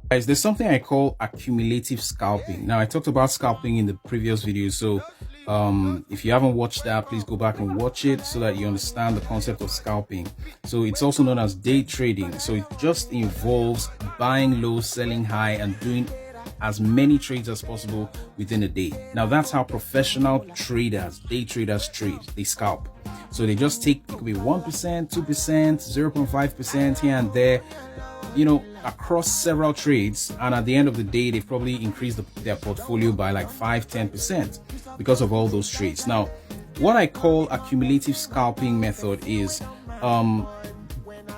Guys, there's something I call accumulative scalping. Now, I talked about scalping in the previous video, so if you haven't watched that, please go back and watch it so that you understand the concept of scalping. So it's also known as day trading. So it just involves buying low, selling high, and doing as many trades as possible within a day. Now, that's how professional traders, day traders trade. They scalp. So they just take, it could be 1%, 2%, 0.5% here and there, you know, across several trades, and at the end of the day they've probably increased their portfolio by like 5-10% because of all those trades. Now, what I call accumulative scalping method is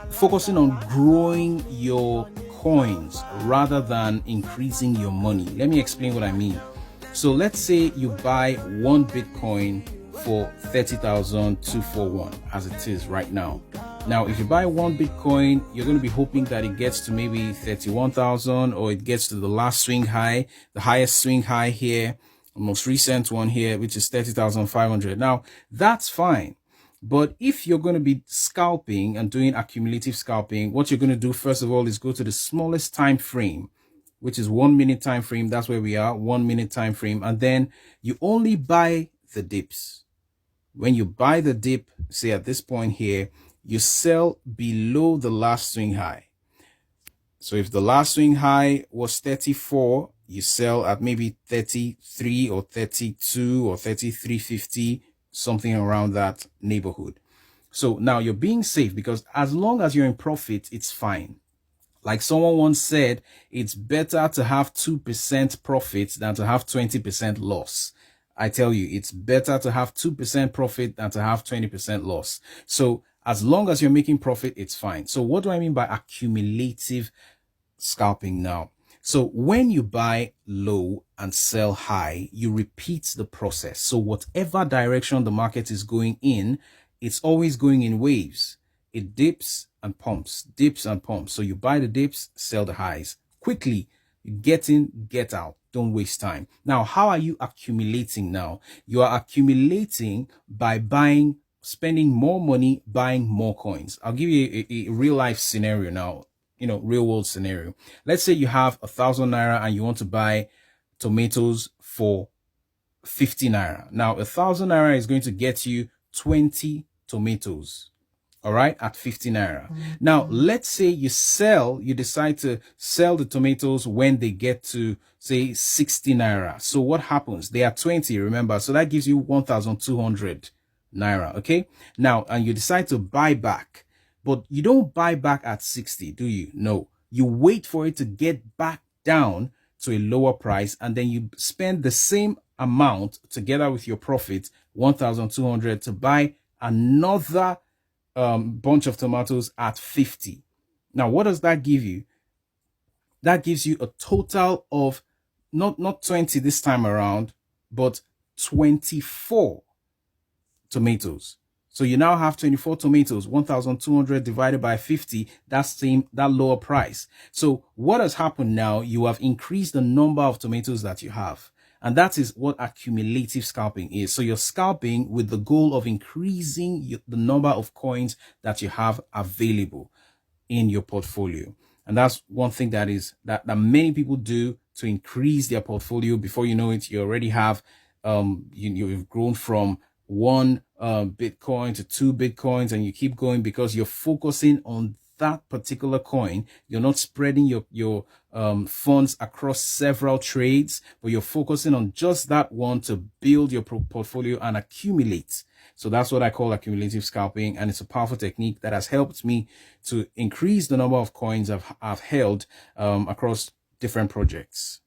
focusing on growing your coins rather than increasing your money. Let me explain what I mean. So let's say you buy one Bitcoin for 30,241 as it is right now. Now, if you buy one Bitcoin, you're going to be hoping that it gets to maybe 31,000, or it gets to the last swing high, the highest swing high here, the most recent one here, which is 30,500. Now, that's fine. But if you're going to be scalping and doing accumulative scalping, what you're going to do, first of all, is go to the smallest time frame, which is 1 minute time frame. That's where we are, 1 minute time frame. And then you only buy the dips. When you buy the dip, say at this point here, you sell below the last swing high. So if the last swing high was 34, you sell at maybe 33 or 32 or 33.50, something around that neighborhood. So now you're being safe, because as long as you're in profit, it's fine. Like someone once said, it's better to have 2% profit than to have 20% loss. I tell you, it's better to have 2% profit than to have 20% loss. So as long as you're making profit, it's fine. So what do I mean by accumulative scalping now? So when you buy low and sell high, you repeat the process. So whatever direction the market is going in, it's always going in waves. It dips and pumps, dips and pumps. So you buy the dips, sell the highs. Quickly, you get in, get out. Don't waste time. Now, how are you accumulating now? You are accumulating by spending more money, buying more coins. I'll give you a real life scenario now, you know, real world scenario. Let's say you have 1,000 naira and you want to buy tomatoes for 50 naira. Now, 1,000 naira is going to get you 20 tomatoes. All right, at 50 naira. Now, let's say you decide to sell the tomatoes when they get to, say, 60 naira. So what happens? They are 20, remember? So that gives you 1,200 naira, okay? Now, and you decide to buy back, but you don't buy back at 60, do you? No, you wait for it to get back down to a lower price, and then you spend the same amount together with your profit, 1,200, to buy another bunch of tomatoes at 50. Now, what does that give you? That gives you a total of not 20 this time around, but 24 tomatoes. So you now have 24 tomatoes, 1,200 divided by 50, that lower price. So what has happened now? You have increased the number of tomatoes that you have. And that is what accumulative scalping is. So you're scalping with the goal of increasing the number of coins that you have available in your portfolio. And that's one thing that many people do to increase their portfolio. Before you know it, you already have, you've grown from 1 Bitcoin to 2 Bitcoins, and you keep going because you're focusing on that particular coin. You're not spreading your funds across several trades, but you're focusing on just that one to build your portfolio and accumulate. So that's what I call accumulative scalping, and it's a powerful technique that has helped me to increase the number of coins I've held across different projects.